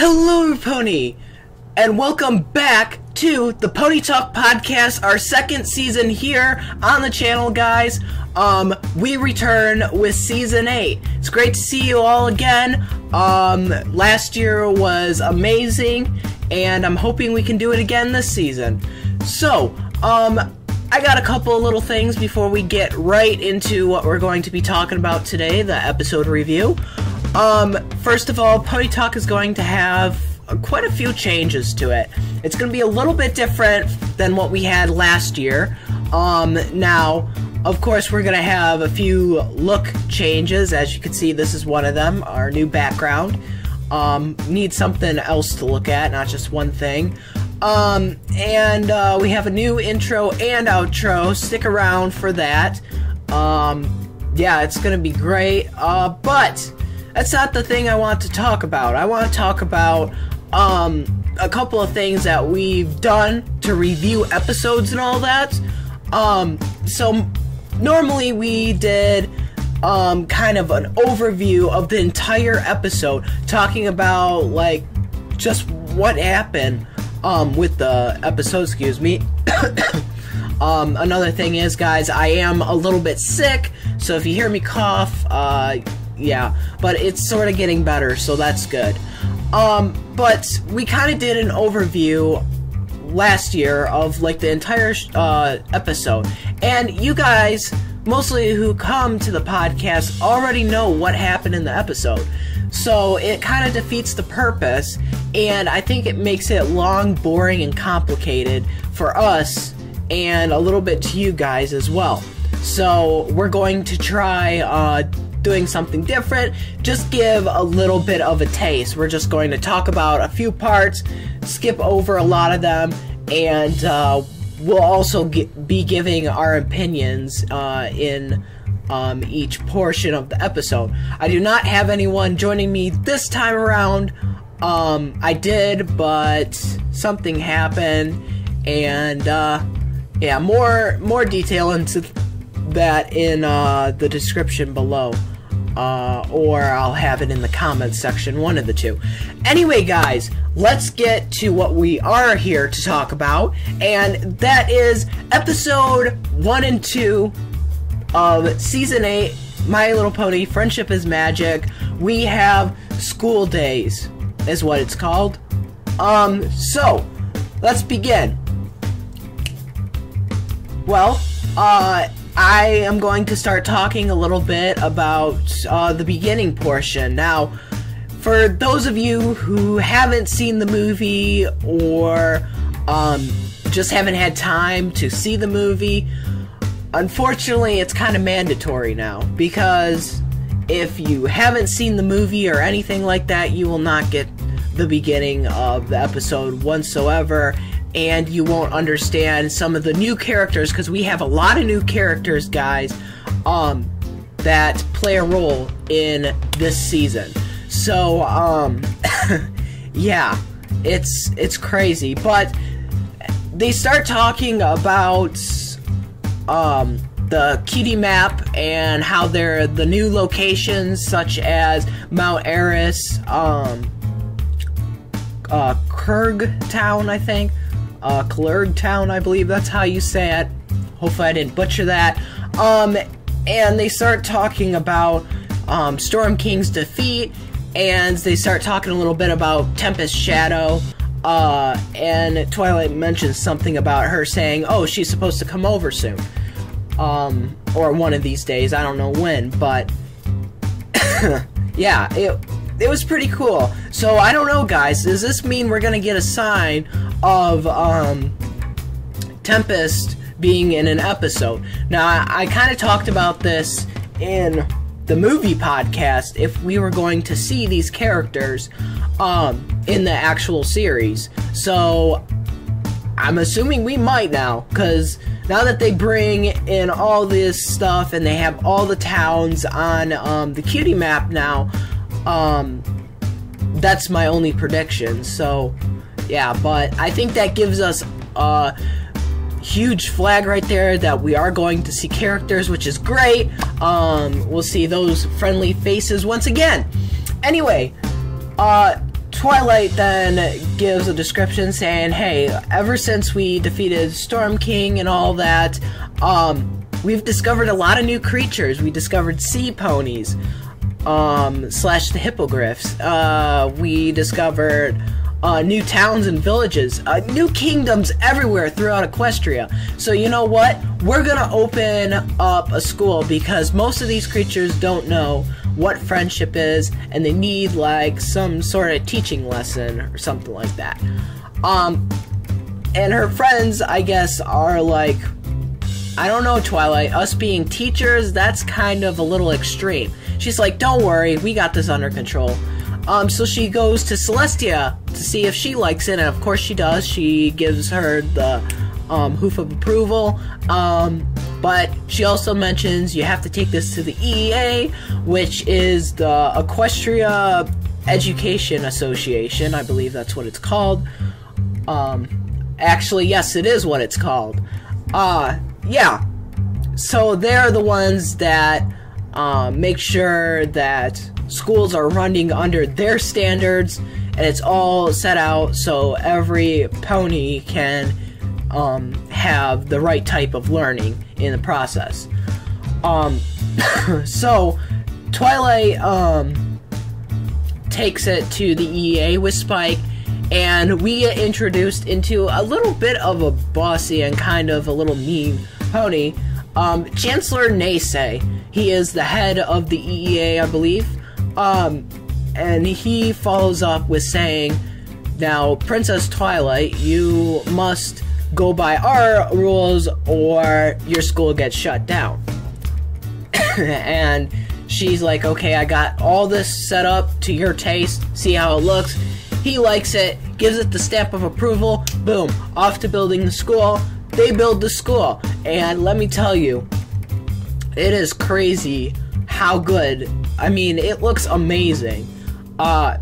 Hello, Pony, and welcome back to the Pony Talk Podcast, our second season here on the channel, guys. We return with Season 8. It's great to see you all again. Last year was amazing, and I'm hoping we can do it again this season. So, I got a couple of little things before we get right into what we're going to be talking about today, the episode review. First of all, Pony Talk is going to have quite a few changes to it. It's going to be a little bit different than what we had last year. Now, of course, we're going to have a few look changes. As you can see, this is one of them, our new background. Need something else to look at, not just one thing. And we have a new intro and outro. Stick around for that. Yeah, it's going to be great. But that's not the thing I want to talk about. I want to talk about a couple of things that we've done to review episodes and all that. So normally we did kind of an overview of the entire episode, talking about like just what happened with the episode, excuse me. Another thing is, guys, I am a little bit sick, so if you hear me cough, yeah, but it's sort of getting better, so that's good. But we kind of did an overview last year of like the entire episode, and you guys, mostly who come to the podcast, already know what happened in the episode, so it kind of defeats the purpose, and I think it makes it long, boring, and complicated for us, and a little bit to you guys as well. So we're going to try doing something different, just give a little bit of a taste. We're just going to talk about a few parts, skip over a lot of them, and we'll also be giving our opinions in each portion of the episode. I do not have anyone joining me this time around. I did, but something happened, and yeah, more detail into that in the description below. Or I'll have it in the comments section, one of the two. Anyway, guys, let's get to what we are here to talk about, and that is episode 1 and 2 of Season 8, My Little Pony, Friendship is Magic. We have School Daze, is what it's called. So, let's begin. Well, I am going to start talking a little bit about the beginning portion. Now, for those of you who haven't seen the movie or just haven't had time to see the movie, unfortunately it's kind of mandatory now, because if you haven't seen the movie or anything like that, you will not get the beginning of the episode whatsoever, and you won't understand some of the new characters, because we have a lot of new characters, guys, that play a role in this season. So, yeah, it's crazy. But they start talking about the Cutie Map and how they're the new locations, such as Mount Eris, Kurgtown, I think. Klurgtown, I believe that's how you say it. Hopefully I didn't butcher that. And they start talking about Storm King's defeat, and they start talking a little bit about Tempest Shadow, and Twilight mentions something about her saying, oh, she's supposed to come over soon. Or one of these days, I don't know when, but yeah, it was pretty cool. So, I don't know, guys, does this mean we're gonna get a sign of Tempest being in an episode? Now, I kind of talked about this in the movie podcast, if we were going to see these characters in the actual series. So, I'm assuming we might now, because now that they bring in all this stuff and they have all the towns on the Cutie Map now, that's my only prediction. So, yeah, but I think that gives us a huge flag right there that we are going to see characters, which is great. We'll see those friendly faces once again. Anyway, Twilight then gives a description saying, hey, ever since we defeated Storm King and all that, we've discovered a lot of new creatures. We discovered sea ponies, slash the hippogriffs. We discovered new towns and villages, new kingdoms everywhere throughout Equestria. So you know what? We're gonna open up a school because most of these creatures don't know what friendship is, and they need like some sort of teaching lesson or something like that. And her friends, I guess, are like, I don't know, Twilight, us being teachers, that's kind of a little extreme. She's like, don't worry, we got this under control. So she goes to Celestia to see if she likes it, and of course she does. She gives her the hoof of approval, but she also mentions you have to take this to the EEA, which is the Equestria Education Association. I believe that's what it's called. Actually, yes, it is what it's called. Yeah. So they're the ones that make sure that schools are running under their standards, and it's all set out so every pony can have the right type of learning in the process. So Twilight takes it to the EEA with Spike, and we get introduced into a little bit of a bossy and kind of a little mean pony, Chancellor Naysay. He is the head of the EEA, I believe, and he follows up with saying, now, Princess Twilight, you must go by our rules or your school gets shut down. And she's like, okay, I got all this set up to your taste, see how it looks. He likes it, gives it the stamp of approval, boom, off to building the school. They build the school, and let me tell you, it is crazy how good. I mean, it looks amazing. Now,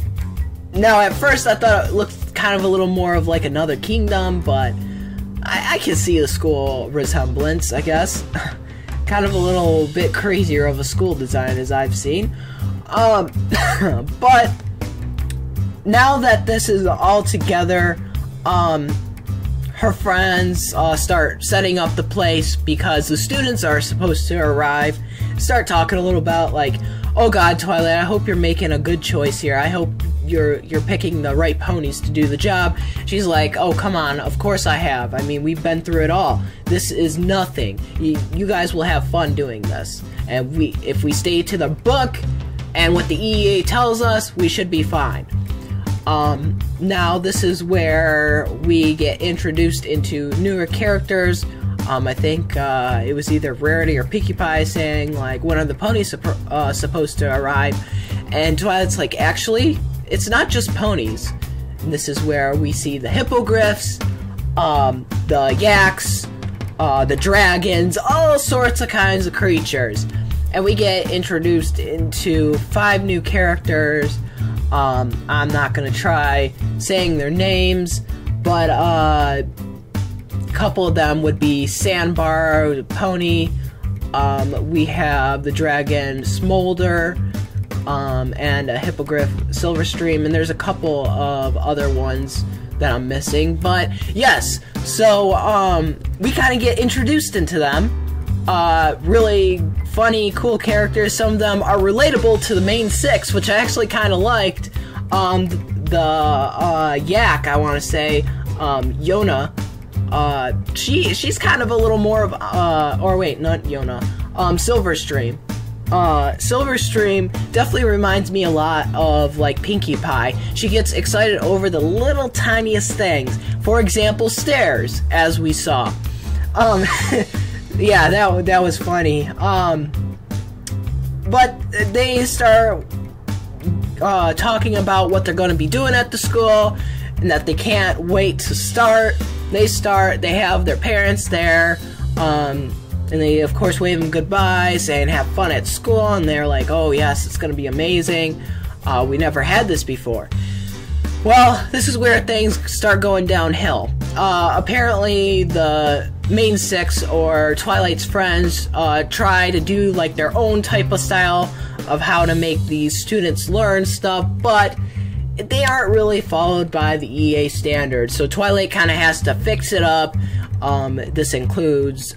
at first, I thought it looked kind of a little more of like another kingdom, but I can see the school resemblance, I guess. Kind of a little bit crazier of a school design as I've seen. But now that this is all together, her friends start setting up the place because the students are supposed to arrive. Start talking a little about like, oh God, Twilight, I hope you're making a good choice here. I hope you're picking the right ponies to do the job. She's like, oh, come on, of course I have. I mean, we've been through it all. This is nothing. You guys will have fun doing this. And if we stay to the book and what the EEA tells us, we should be fine. Now this is where we get introduced into newer characters. I think it was either Rarity or Pinkie Pie saying, like, when are the ponies supposed to arrive? And Twilight's like, actually, it's not just ponies. And this is where we see the hippogriffs, the yaks, the dragons, all sorts of kinds of creatures. And we get introduced into 5 new characters. I'm not going to try saying their names, but a couple of them would be Sandbar, the pony, we have the dragon Smolder, and a hippogriff Silverstream, and there's a couple of other ones that I'm missing, but yes, so we kind of get introduced into them. Really funny, cool characters. Some of them are relatable to the main 6, which I actually kind of liked. The yak, I want to say, Yona, she's kind of a little more of, or wait, not Yona, Silverstream. Silverstream definitely reminds me a lot of, like, Pinkie Pie. She gets excited over the little tiniest things. For example, stairs, as we saw. Yeah, that was funny. But they start talking about what they're going to be doing at the school, and that they can't wait to start. They have their parents there, and they, of course, wave them goodbye, saying have fun at school, and they're like, oh yes, it's going to be amazing. We never had this before. Well, this is where things start going downhill. Apparently, the main 6, or Twilight's friends, try to do like their own type of style of how to make these students learn stuff, but they aren't really followed by the EA standards, so Twilight kind of has to fix it up. This includes,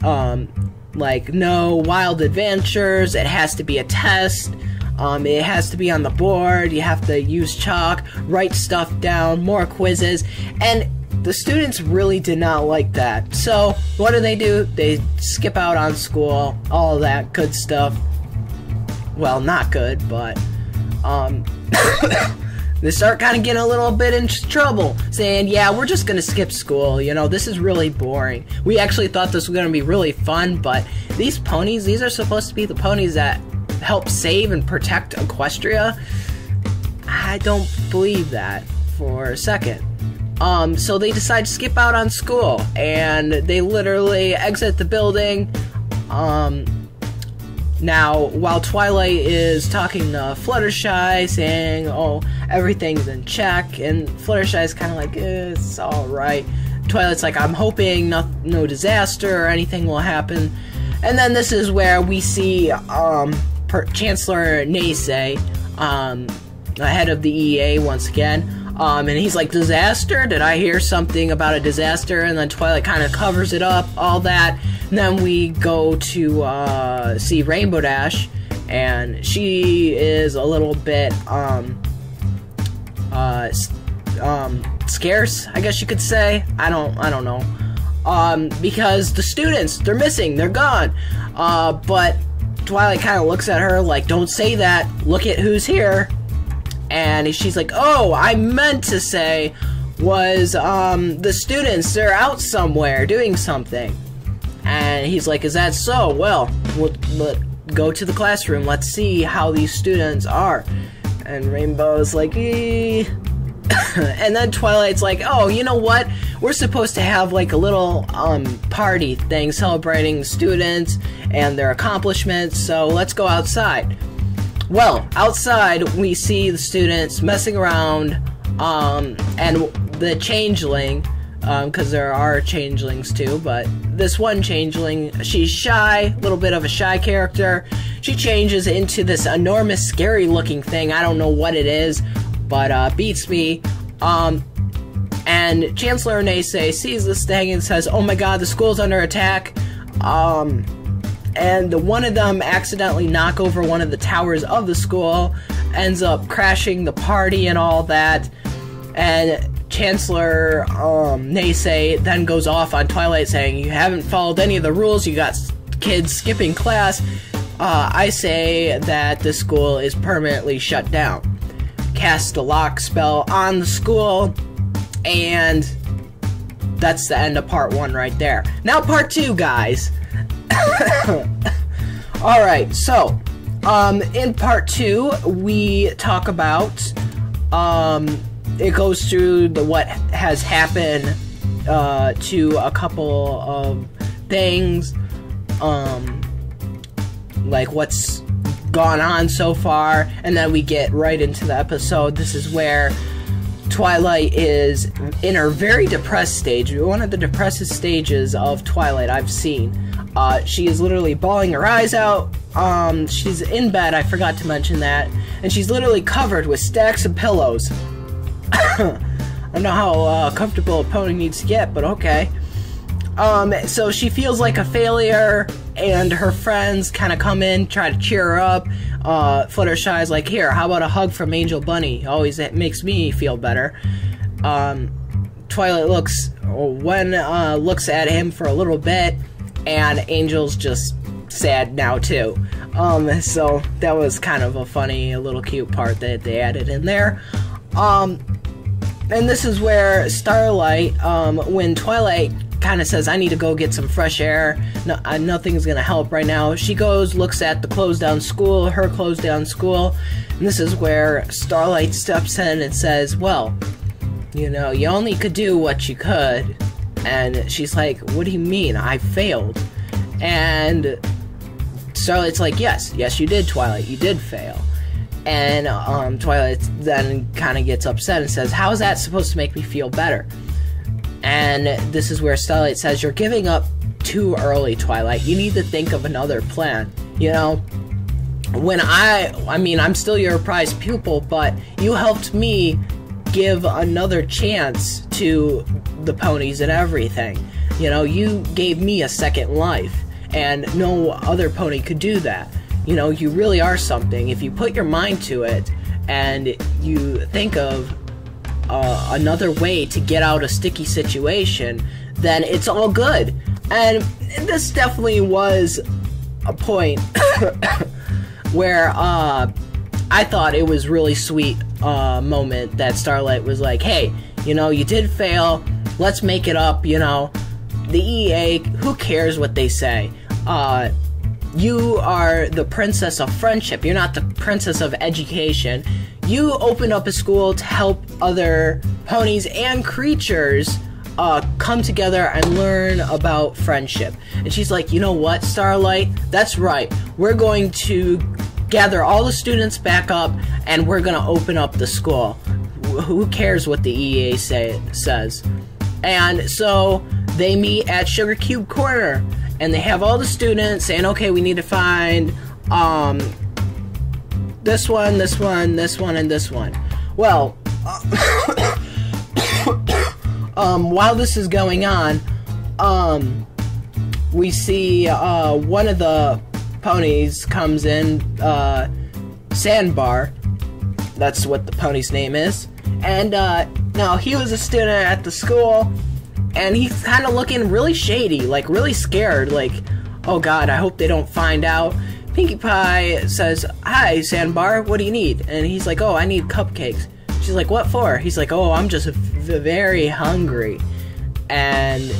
like, no wild adventures, it has to be a test, it has to be on the board, you have to use chalk, write stuff down, more quizzes, and the students really did not like that. So, what do? They skip out on school, all that good stuff. Well, not good, but, they start kind of getting a little bit in trouble, saying, yeah, we're just gonna skip school, you know, this is really boring. We actually thought this was gonna be really fun, but these ponies, these are supposed to be the ponies that help save and protect Equestria. I don't believe that for a second. So they decide to skip out on school, and they literally exit the building. Now, while Twilight is talking to Fluttershy, saying, oh, everything's in check, and Fluttershy's kind of like, it's alright. Twilight's like, I'm hoping no disaster or anything will happen. And then this is where we see Chancellor Daze, ahead of the EA once again. And he's like, disaster? Did I hear something about a disaster? And then Twilight kind of covers it up, all that. And then we go to see Rainbow Dash, and she is a little bit scarce, I guess you could say. I don't know. Because the students, they're missing, they're gone. But Twilight kind of looks at her like, don't say that, look at who's here. And she's like, oh, I meant to say was, the students, they're out somewhere doing something. And he's like, is that so? Well, we'll go to the classroom, let's see how these students are. And Rainbow's like, eh. And then Twilight's like, oh, you know what? We're supposed to have like a little party thing celebrating students and their accomplishments, so let's go outside. Well, outside we see the students messing around, and the changeling, because there are changelings too, but this one changeling, she's shy, a little bit of a shy character. She changes into this enormous, scary looking thing. I don't know what it is, but beats me. And Chancellor Daze sees this thing and says, oh my god, the school's under attack. And one of them accidentally knock over one of the towers of the school, ends up crashing the party and all that. And Chancellor Daze then goes off on Twilight saying, you haven't followed any of the rules, you got kids skipping class. I say that the school is permanently shut down. Cast a lock spell on the school, and that's the end of part 1 right there. Now part 2, guys. Alright, so, in part 2, we talk about, it goes through what has happened, to a couple of things, like what's gone on so far, and then we get right into the episode. This is where Twilight is in her very depressed stage, one of the depressive stages of Twilight I've seen. She is literally bawling her eyes out. She's in bed, I forgot to mention that, and she's literally covered with stacks of pillows. I don't know how comfortable a pony needs to get, but okay. So she feels like a failure, and her friends kind of come in, try to cheer her up. Fluttershy's like, here, how about a hug from Angel Bunny? Always it makes me feel better. Twilight looks at him for a little bit, and Angel's just sad now too. So that was kind of a funny, a little cute part that they added in there. And this is where Starlight, when Twilight kind of says, I need to go get some fresh air, nothing's gonna help right now, she goes, looks at the closed down school, her closed down school, and this is where Starlight steps in and says, well, you know, you only could do what you could. And she's like, what do you mean? I failed. And Starlight's like, yes, you did, Twilight, you did fail. And Twilight then kind of gets upset and says, how is that supposed to make me feel better? And this is where Starlight says, you're giving up too early, Twilight. You need to think of another plan. You know, when I mean, I'm still your prized pupil, but you helped me give another chance to the ponies and everything. You know, you gave me a second life, and no other pony could do that. You know, you really are something. If you put your mind to it, and you think of another way to get out a sticky situation, then it's all good. And this definitely was a point where I thought it was really sweet moment that Starlight was like, hey, you know, you did fail, let's make it up. You know, the EA, who cares what they say? You are the princess of friendship, you're not the princess of education. You opened up a school to help other ponies and creatures come together and learn about friendship. And she's like, you know what, Starlight? That's right. We're going to gather all the students back up, and we're going to open up the school. Who cares what the EA says? And so they meet at Sugar Cube Corner, and they have all the students saying, okay, we need to find this one, this one, this one, and this one. Well, while this is going on, we see one of the ponies comes in, Sandbar. That's what the pony's name is. And now he was a student at the school, and he's kind of looking really shady, like really scared, like, oh god, I hope they don't find out. Pinkie Pie says, hi, Sandbar, what do you need? And he's like, oh, I need cupcakes. She's like, what for? He's like, oh, I'm just very hungry. And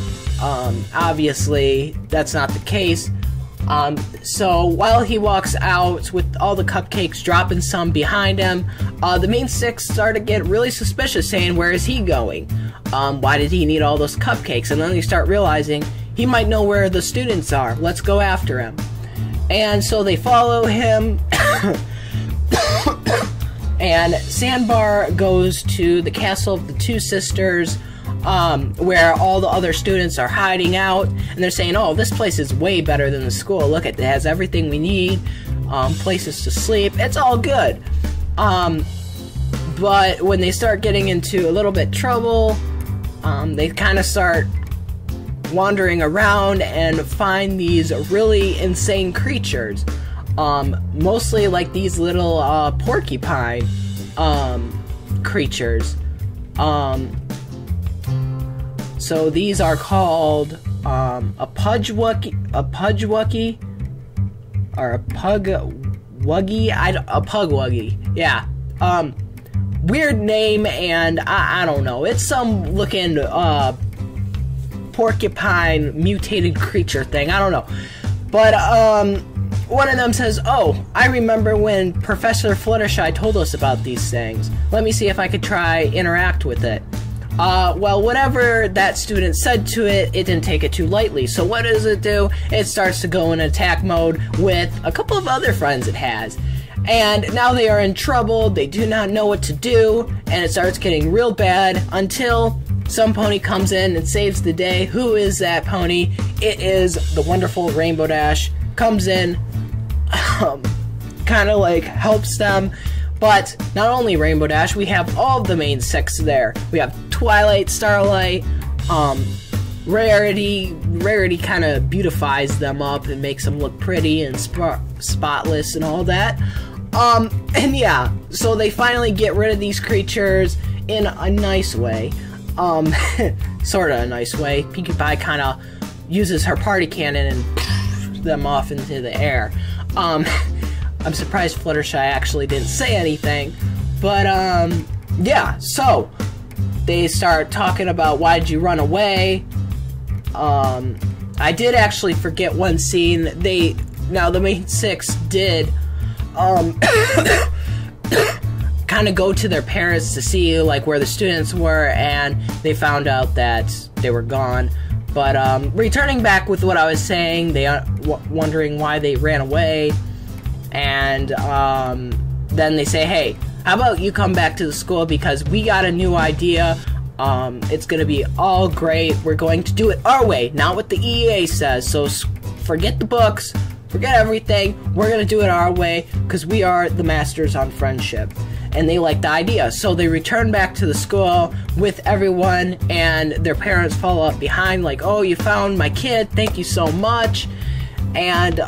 obviously that's not the case. So while he walks out with all the cupcakes, dropping some behind him, the main six start to get really suspicious, saying, where is he going? Why did he need all those cupcakes? And then they start realizing he might know where the students are. Let's go after him. And so they follow him. And Sandbar goes to the castle of the two sisters, where all the other students are hiding out, and they're saying, oh, this place is way better than the school. Look, it has everything we need, places to sleep, it's all good. But when they start getting into a little bit trouble, they kind of start wandering around and find these really insane creatures. Mostly like these little porcupine creatures. So these are called a pudgewuggy, or a pugwuggy, yeah. Weird name, and I don't know. It's some looking porcupine mutated creature thing. I don't know. But one of them says, oh, I remember when Professor Fluttershy told us about these things. Let me see if I could try interact with it. Well, whatever that student said to it, it didn't take it too lightly. So what does it do? It starts to go in attack mode with a couple of other friends it has. And now they are in trouble, they do not know what to do, and it starts getting real bad until some pony comes in and saves the day. Who is that pony? It is the wonderful Rainbow Dash. Comes in, kind of like helps them. But not only Rainbow Dash, we have all of the main six there. We have Twilight, Starlight, Rarity. Rarity kind of beautifies them up and makes them look pretty and spotless and all that. And yeah, so they finally get rid of these creatures in a nice way. Sort of a nice way. Pinkie Pie kind of uses her party cannon and them off into the air. I'm surprised Fluttershy actually didn't say anything. But, yeah, so they start talking about why did you run away. I did actually forget one scene. Now the main six did, kind of go to their parents to see, like, where the students were, and they found out that they were gone. But, returning back with what I was saying, they are wondering why they ran away, and, then they say, hey, how about you come back to the school because we got a new idea. It's gonna be all great. We're going to do it our way, not what the EA says. So forget the books, forget everything. We're gonna do it our way because we are the masters on friendship. and they like the idea. So they return back to the school with everyone, and their parents follow up behind like, oh, you found my kid, thank you so much. And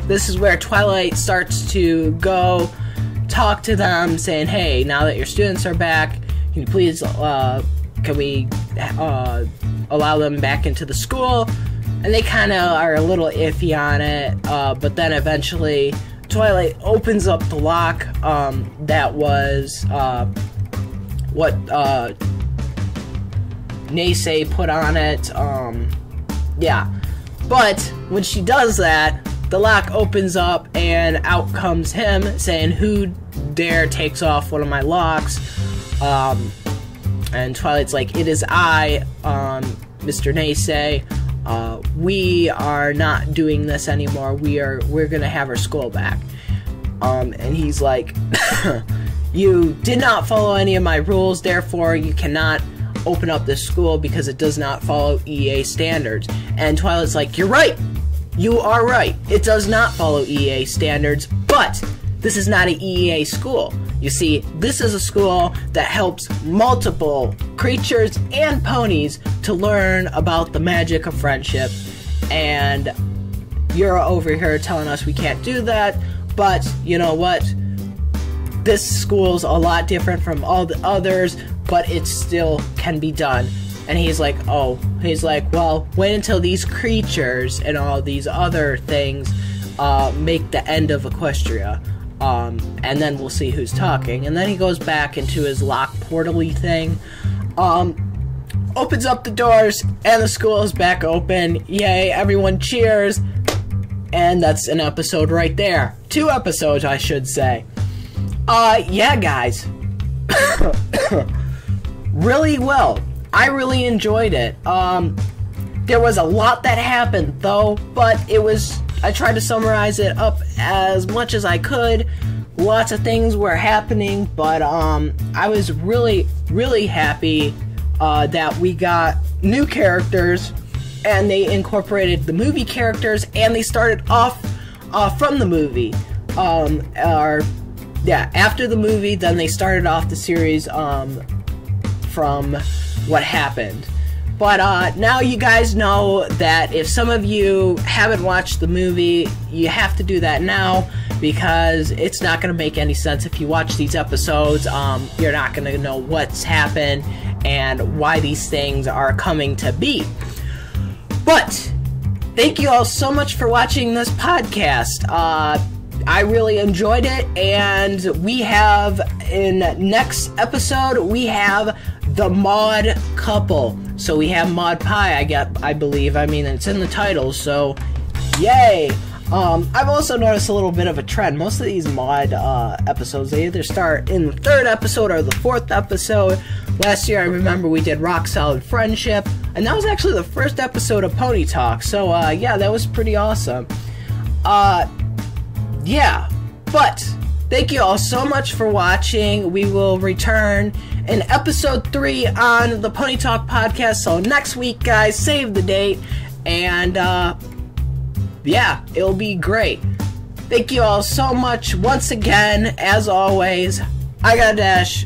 this is where Twilight starts to go talk to them, saying, hey, now that your students are back, can you please, can we allow them back into the school? And they kind of are a little iffy on it, but then eventually Twilight opens up the lock that was what Naysay put on it. Yeah. But when she does that, the lock opens up and out comes him saying, who dare takes off one of my locks? And Twilight's like, it is I, Mr. Naysay. We are not doing this anymore. We're gonna have our school back. And he's like, you did not follow any of my rules, therefore you cannot open up this school because it does not follow EA standards. And Twilight's like, you're right. You are right. It does not follow EA standards, but this is not an EA school. You see, this is a school that helps multiple creatures and ponies to learn about the magic of friendship. And you're over here telling us we can't do that, but you know what? This school's a lot different from all the others, but it still can be done. And he's like, well, wait until these creatures and all these other things make the end of Equestria. And then we'll see who's talking. And then he goes back into his lock portal-y thing. Opens up the doors, and the school is back open. Yay, everyone cheers. And that's an episode right there. 2 episodes, I should say. Yeah, guys. Really well. I really enjoyed it. There was a lot that happened, though, but I tried to summarize it up as much as I could. Lots of things were happening, but I was really, really happy that we got new characters, and they incorporated the movie characters, and they started off from the movie. After the movie, then they started off the series from what happened. But now you guys know that if some of you haven't watched the movie, you have to do that now, because it's not going to make any sense if you watch these episodes. You're not going to know what's happened and why these things are coming to be. But thank you all so much for watching this podcast. I really enjoyed it, and we have, in next episode, we have the Mod couple. So we have Mod Pie, I believe. I mean, it's in the title, so yay! I've also noticed a little bit of a trend. Most of these Mod episodes, they either start in the 3rd episode or the 4th episode. Last year, I remember we did Rock Solid Friendship, and that was actually the 1st episode of Pony Talk. So, yeah, that was pretty awesome. Yeah, but thank you all so much for watching. We will return in episode 3 on the Pony Talk podcast. So next week, guys, save the date. And, yeah, it'll be great. Thank you all so much once again. As always, I got a dash.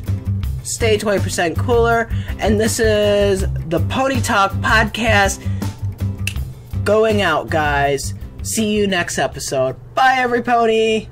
Stay 20% cooler. And this is the Pony Talk podcast going out, guys. See you next episode. Bye, every pony.